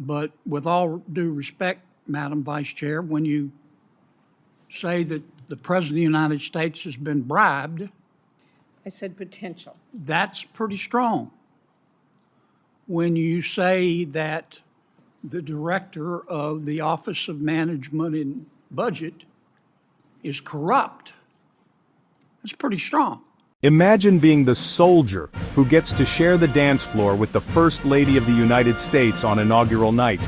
But with all due respect, Madam Vice Chair, when you say that the President of the United States has been bribed, I said potential. that's pretty strong. When you say that the Director of the Office of Management and Budget is corrupt, that's pretty strong. Imagine being the soldier who gets to share the dance floor with the First Lady of the United States on inaugural night.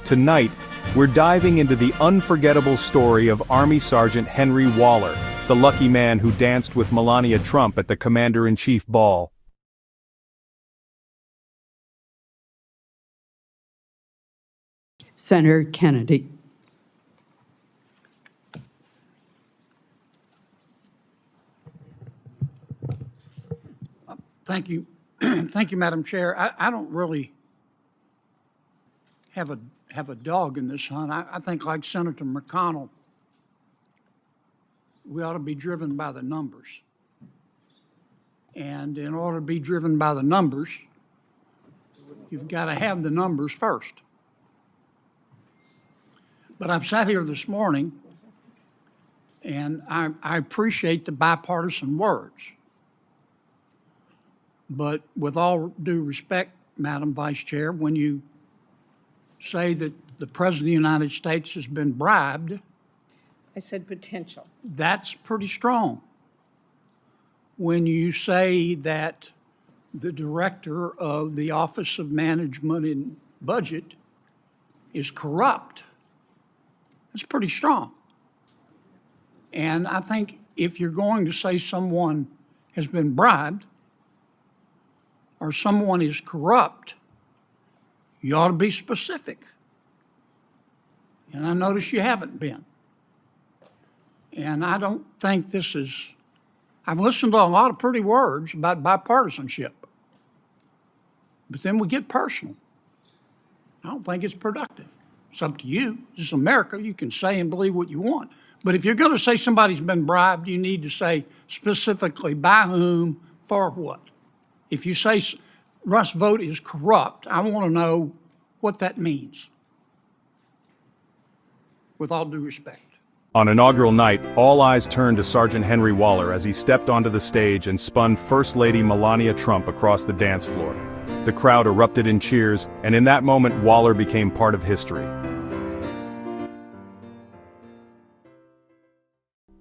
Tonight, we're diving into the unforgettable story of Army Sergeant Henry Waller, the lucky man who danced with Melania Trump at the Commander-in-Chief ball. Senator Kennedy. Thank you. Thank you, Madam Chair. I don't really have a dog in this hunt. I think, like Senator McConnell, we ought to be driven by the numbers. And in order to be driven by the numbers, you've got to have the numbers first. But I've sat here this morning, and I appreciate the bipartisan words. But with all due respect, Madam Vice Chair, when you say that the President of the United States has been bribed, I said potential. that's pretty strong. When you say that the Director of the Office of Management and Budget is corrupt, that's pretty strong. And I think if you're going to say someone has been bribed or someone is corrupt, you ought to be specific. And I notice you haven't been. And I don't think this is, I've listened to a lot of pretty words about bipartisanship, but then we get personal. I don't think it's productive. It's up to you. This is America. You can say and believe what you want. But if you're going to say somebody's been bribed, you need to say specifically by whom, for what. If you say Russ Vogt is corrupt, I want to know what that means, with all due respect. On inaugural night, all eyes turned to Sergeant Henry Waller as he stepped onto the stage and spun First Lady Melania Trump across the dance floor. The crowd erupted in cheers, and in that moment Waller became part of history.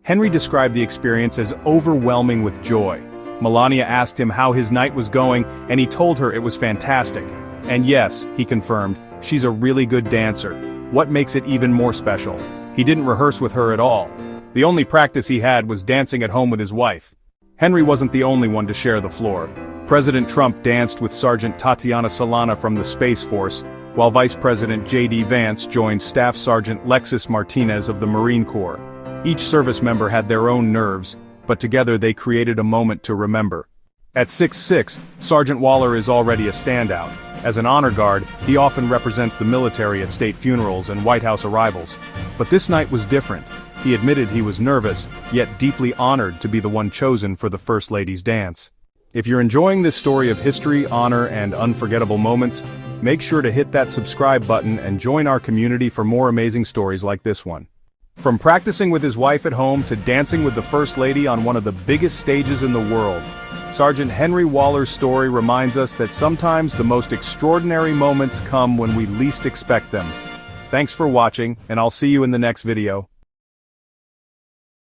Henry described the experience as overwhelming with joy. Melania asked him how his night was going, and he told her it was fantastic. And yes, he confirmed, she's a really good dancer. What makes it even more special? He didn't rehearse with her at all. The only practice he had was dancing at home with his wife. Henry wasn't the only one to share the floor. President Trump danced with Sergeant Tatiana Solana from the Space Force, while Vice President J.D. Vance joined Staff Sergeant Lexus Martinez of the Marine Corps. Each service member had their own nerves, but together they created a moment to remember. At 6'6", Sergeant Waller is already a standout. As an honor guard, he often represents the military at state funerals and White House arrivals. But this night was different. He admitted he was nervous, yet deeply honored to be the one chosen for the First Lady's dance. If you're enjoying this story of history, honor, and unforgettable moments, make sure to hit that subscribe button and join our community for more amazing stories like this one. From practicing with his wife at home to dancing with the First Lady on one of the biggest stages in the world, Sergeant Henry Waller's story reminds us that sometimes the most extraordinary moments come when we least expect them. Thanks for watching, and I'll see you in the next video.